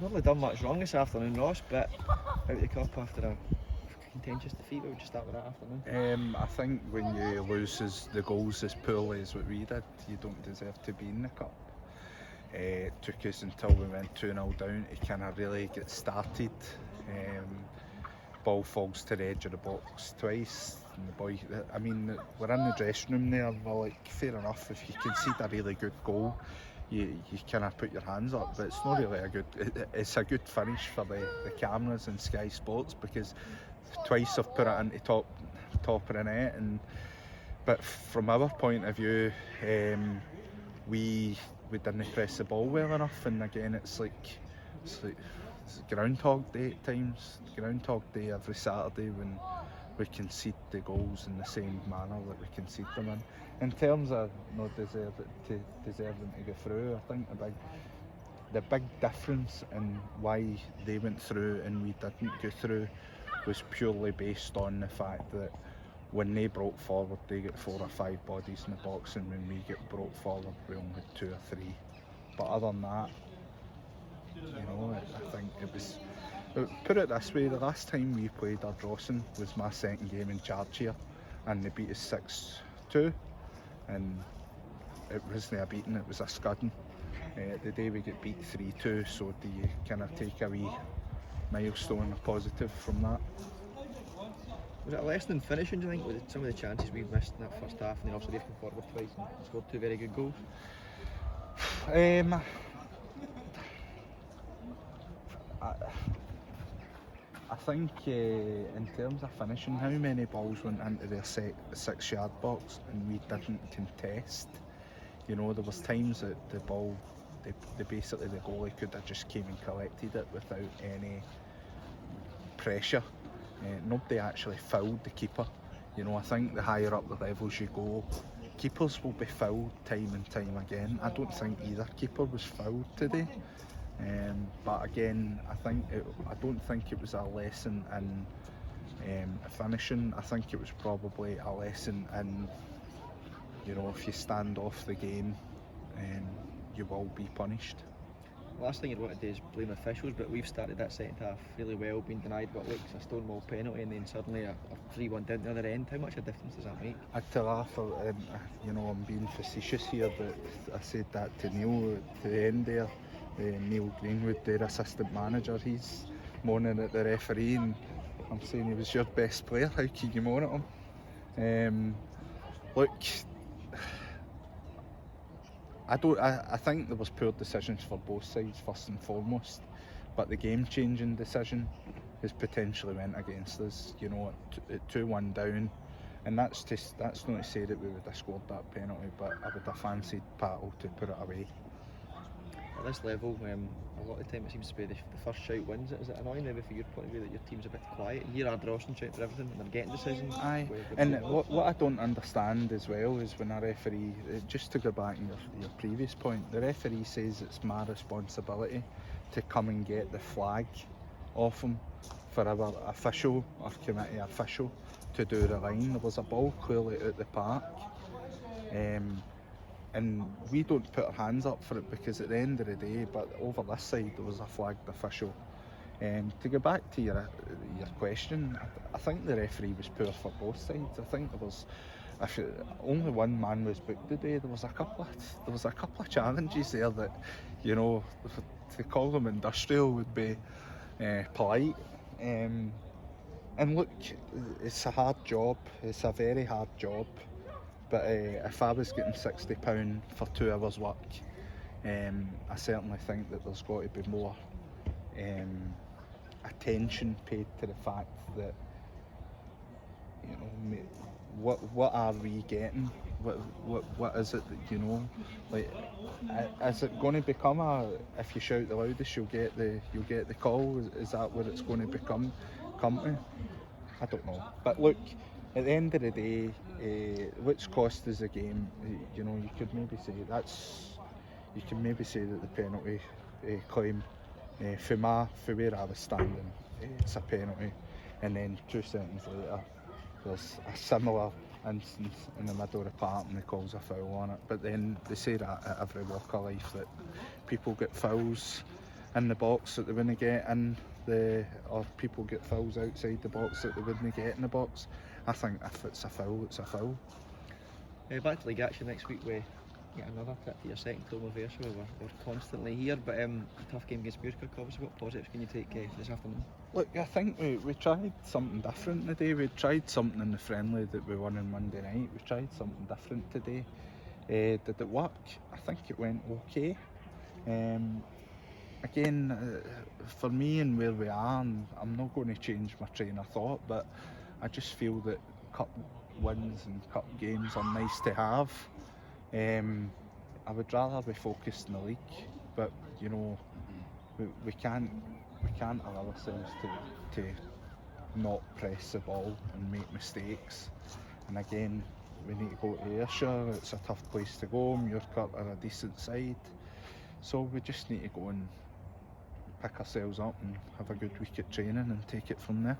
not really done much wrong this afternoon, Ross, but out of the cup after a contentious defeat. What would you start with that afternoon? I think when you lose the goals as poorly as what we did, you don't deserve to be in the cup. It took us until we went 2-0 down to kind of really get started. Ball falls to the edge of the box twice. And the boy, I mean, we're in the dressing room there. We're like, fair enough, if you concede a really good goal, you kind of put your hands up, but it's not really it's a good finish for the cameras and Sky Sports, because twice I've put it into top of the net, but from our point of view, we didn't press the ball well enough, and again it's Groundhog Day at times, Groundhog Day every Saturday when we concede the goals in the same manner that we concede them in. In terms of not deserve them to go through, I think the big difference in why they went through and we didn't go through was purely based on the fact that when they broke forward, they get 4 or 5 bodies in the box, and when we get brought forward, we only had 2 or 3. But other than that, I think it was. Put it this way: the last time we played Ardrossan was my second game in charge here, and they beat us 6-2, and it wasn't a beating; it was a scudding. The day we get beat 3-2, so do you kind of take a wee milestone, a positive from that? Was it a lesson in finishing, do you think, with some of the chances we missed in that first half, and then also they've come forward twice and scored 2 very good goals? I think in terms of finishing, how many balls went into their 6-yard box and we didn't contest? There was times that the ball, basically the goalie could have just came and collected it without any pressure. Nobody actually fouled the keeper. I think the higher up the levels you go, keepers will be fouled time and time again. I don't think either keeper was fouled today. But again, I don't think it was a lesson in finishing. I think it was probably a lesson in, if you stand off the game, you will be punished. Last thing you'd want to do is blame officials, but we've started that second half really well, being denied what looks a Stonewall penalty, and then suddenly a 3-1 down the other end. How much of a difference does that make? I'd to laugh, I'm being facetious here, but I said that to Neil at the end there. Neil Greenwood, their assistant manager, he's moaning at the referee, and I'm saying he was your best player. How can you moan at him? Look, I think there was poor decisions for both sides first and foremost, but the game-changing decision has potentially went against us. At 2-1 down, and that's not to say that we would have scored that penalty, but I would have fancied Pato to put it away. At this level, a lot of the time it seems to be the first shout wins it. Is it annoying maybe from your point of view that your team's a bit quiet? And you're Ardrossan shouting for everything and they're getting decisions? Aye, and what I don't understand as well is when a referee, just to go back to your previous point, the referee says it's my responsibility to come and get the flag off him for our official, our committee official, to do the line. There was a ball clearly out the park. And we don't put our hands up for it because at the end of the day, but over this side there was a flagged official. To go back to your question, I think the referee was poor for both sides. I think there was, if only one man was booked today, there was a couple of challenges there that, to call them industrial would be polite. And look, it's a hard job. It's a very hard job. But if I was getting £60 for 2 hours work, I certainly think that there's got to be more attention paid to the fact that, what are we getting? What is it that, like, is it going to become if you shout the loudest you'll get the call? Is that what it's going to come to? I don't know. But look, at the end of the day, what's cost us the game? You could maybe say that the penalty claim, for where I was standing, it's a penalty, and then 2 seconds later, there's a similar instance in the middle of the park and they calls a foul on it. But then they say that at every walk of life, that people get fouls in the box that they wouldn't get in the, or people get fouls outside the box that they wouldn't get in the box. I think if it's a foul, it's a foul. Back to league action next week. We get another trip to your second home of Ayrshire. We're constantly here, but a tough game against Muirkirk. Obviously, what positives can you take this afternoon? Look, I think we tried something different today. We tried something in the friendly that we won on Monday night. We tried something different today. Did it work? I think it went okay. Again, for me and where we are, I'm not going to change my train of thought, but I just feel that cup wins and cup games are nice to have. I would rather be focused in the league, but you know, we can't allow ourselves to not press the ball and make mistakes. And again, we need to go to Ayrshire. It's a tough place to go. Muirkirk are a decent side, so we just need to go and pick ourselves up and have a good week at training and take it from there.